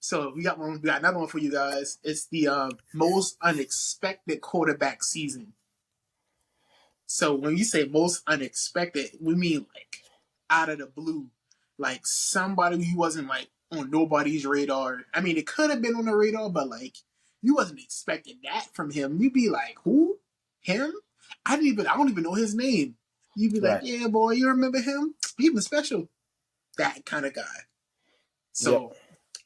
So we got one. We got another one for you guys. It's the most unexpected quarterback season. So when you say most unexpected, we mean like out of the blue, like somebody who wasn't like on nobody's radar. I mean, it could have been on the radar, but like you wasn't expecting that from him. You'd be like, who? Him? I don't even know his name. You'd be like, Right. yeah, boy, you remember him? He was special. That kind of guy. Yep. So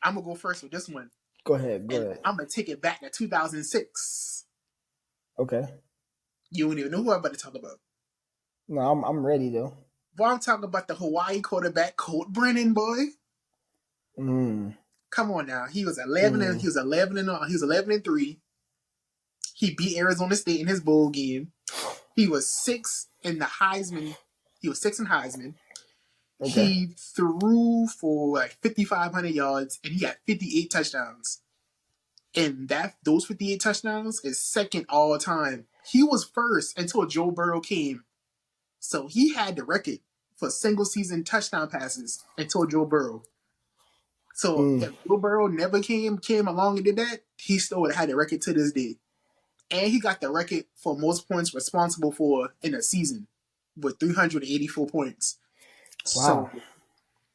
I'm gonna go first with this one, Go ahead. Go and ahead. I'm gonna take it back to 2006. Okay. You don't even know who I'm about to talk about. No, I'm ready though. Well, I'm talking about the Hawaii quarterback, Colt Brennan, boy. Mm. Come on now. He was 11 and Mm. he was 11-3. He beat Arizona State in his bowl game. He was six in the Heisman. He was six in Heisman. Okay. He threw for like 5,500 yards and he had 58 touchdowns. And those 58 touchdowns is second all time. He was first until Joe Burrow came. So he had the record for single season touchdown passes until Joe Burrow. So Mm. if Joe Burrow never came along and did that, he still would have had the record to this day. And he got the record for most points responsible for in a season with 384 points. Wow. So,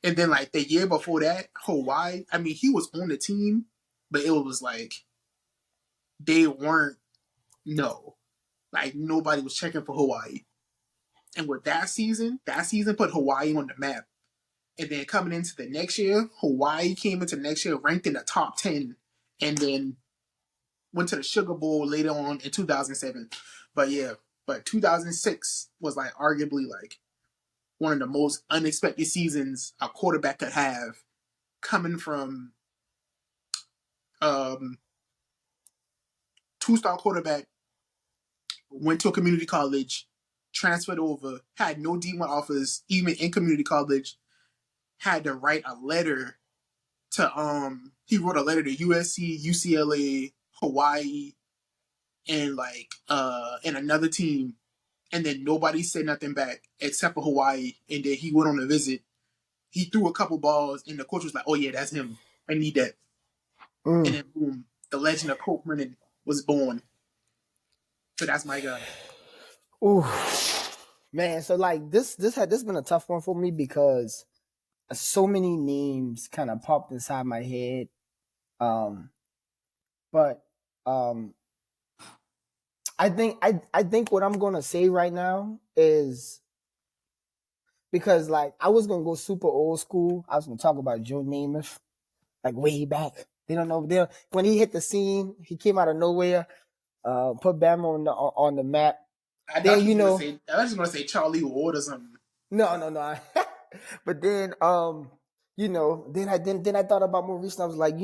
and then like the year before that, Hawaii, I mean, he was on the team, but it was like they weren't, no. Like nobody was checking for Hawaii. And with that season put Hawaii on the map. And then coming into the next year, Hawaii came into next year ranked in the top 10 and then went to the Sugar Bowl later on in 2007. But yeah, but 2006 was like arguably like one of the most unexpected seasons a quarterback could have coming from um, two-star quarterback, went to a community college, transferred over, had no D1 offers, even in community college, had to write a letter to he wrote a letter to USC, UCLA, Hawaii, and like and another team, and then nobody said nothing back except for Hawaii. And then he went on a visit. He threw a couple balls, and the coach was like, "Oh yeah, that's him. I need that." And Mm. then boom, the legend of Colt Brennan was born. So that's my guy. Ooh. Man, so like this been a tough one for me because so many names kind of popped inside my head. Um, but I think what I'm gonna say right now is because like I was gonna go super old school. I was gonna talk about Joe Namath, like way back. They don't know when he hit the scene, he came out of nowhere, put Bama on the map. I thought Then you you was gonna know, say. I was gonna say Charlie Ward or something. no. But then then I thought about more recently. I was like,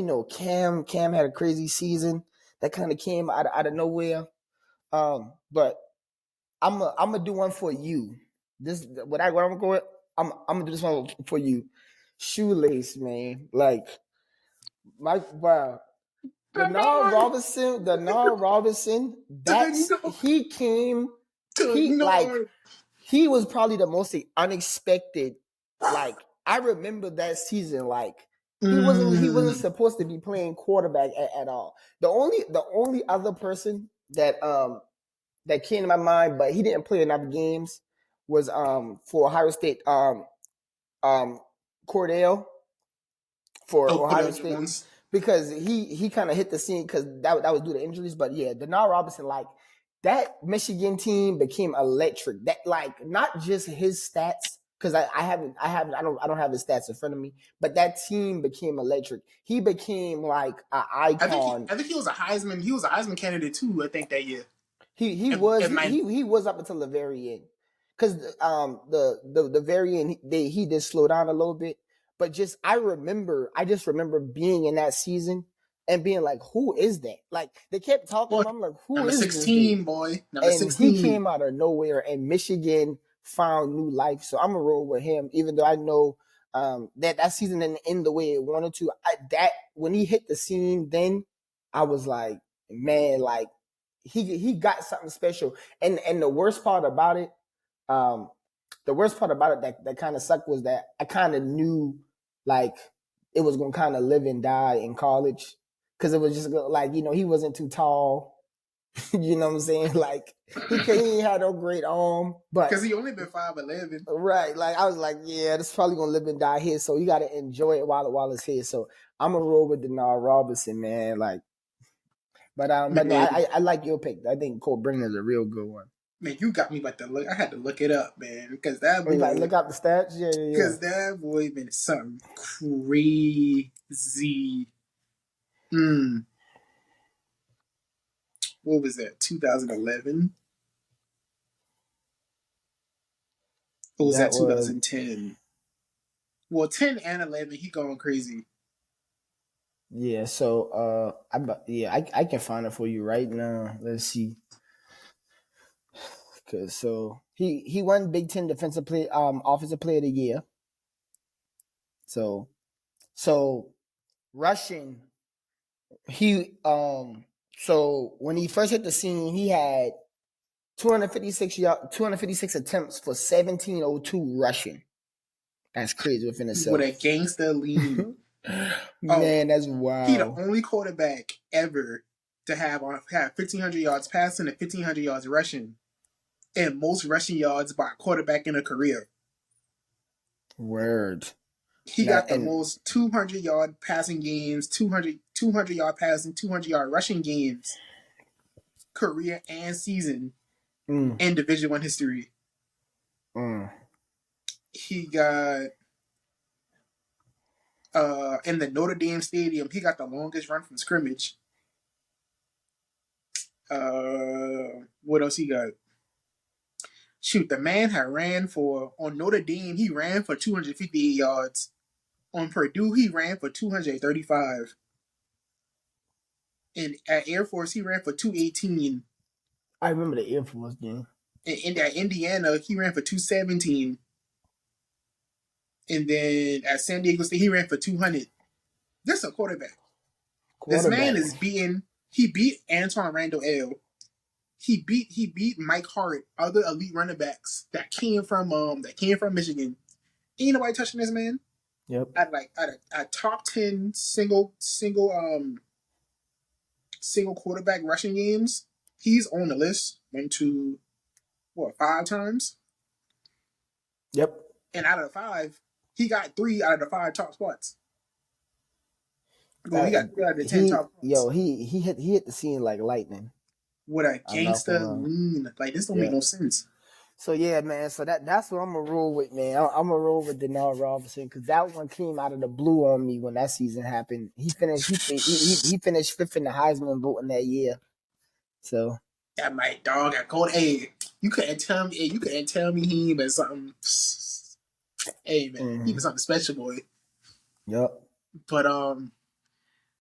Cam had a crazy season that kind of came out of nowhere. But I'm gonna do one for you. This what I'm going. I'm gonna do this one for you. Shoelace, man. Like my wow. Denard Robinson. That's Denard, he came. He like Denard. he was probably the most unexpected. Like I remember that season. Like he wasn't supposed to be playing quarterback at all. The only other person that came to my mind, but he didn't play enough games was for Ohio State um Cordell for Oh, Ohio Cordell State Jones. because he kind of hit the scene because that was due to injuries. But yeah, Denard Robinson, like that Michigan team became electric. That like not just his stats because I don't have his stats in front of me, but that team became electric. He became like an icon. I think he was a Heisman. He was a Heisman candidate too. I think that year. He It, was it might. he was up until the very end because the very end he did slow down a little bit, but I just remember being in that season and being like, who is that? Like they kept talking Boy, about, I'm like, who number is this dude? 16, boy. Number And he 16. came out of nowhere, and Michigan found new life. So I'm gonna roll with him, even though I know that season didn't end the way it wanted to. That when he hit the scene, then I was like, man, like he got something special. And the worst part about it, that kind of sucked was that I kind of knew like it was gonna kind of live and die in college because it was just like he wasn't too tall. You know what I'm saying? Like he had no great arm, but Because he only been 5'11". right, like I was like, yeah, this is probably gonna live and die here. So you got to enjoy it while it's here. So I'm gonna roll with Denard Robinson, man. Like, but no, Man, I like your pick. I think Cole Brennan is a real good one. man, you got me about to look. I had to look it up, man, because that Oh, you like boy, look up the stats? Yeah, yeah, yeah. because that boy been something crazy. Hmm. What was that? 2011? Or was that That was 2010? Well, 10 and 11, he going crazy. yeah. So I can find it for you right now. Let's see. Cause so he won Big Ten Defensive Play Offensive Player of the Year. So rushing so when he first hit the scene he had 256 attempts for 1702 rushing. That's crazy within With a itself. gangster lean. Oh, Man, that's he the wow. only quarterback ever to have 1,500 yards passing and 1,500 yards rushing, and most rushing yards by a quarterback in a career. Word. He That got the and most 200-yard passing games, 200-yard passing, 200-yard rushing games, career and season mm, in Division One history. mm. He got in the Notre Dame Stadium. He got the longest run from scrimmage. What else he got? Shoot, the man had ran for on Notre Dame. He ran for 258 yards. On Purdue, he ran for 235. And at Air Force, he ran for 218. I remember the Air Force game. And at Indiana, he ran for 217. And then at San Diego State, he ran for 200. This is a quarterback. This man Quarterback. is beating. He beat Antoine Randall L. He beat Mike Hart, other elite running backs that came from Michigan. Ain't nobody touching this man. Yep. At top 10 single quarterback rushing games, he's on the list. Went to what 5 times, Yep. and out of the 5, he got 3 out of the 5 top spots. Well, he got 3 out of the 10 top spots. He hit the scene like lightning. With a I'm not gonna gangster lie. lean, like this don't make Yeah. no sense. So yeah, man. So that's what I'm gonna roll with, man. I'm gonna roll with Denard Robinson because that one came out of the blue on me when that season happened. He finished he finished fifth in the Heisman voting that year. So That my dog got cold. Hey, you couldn't tell me. Hey, you couldn't tell me he been something. Hey man, he mm-hmm. was something special, boy. Yep. But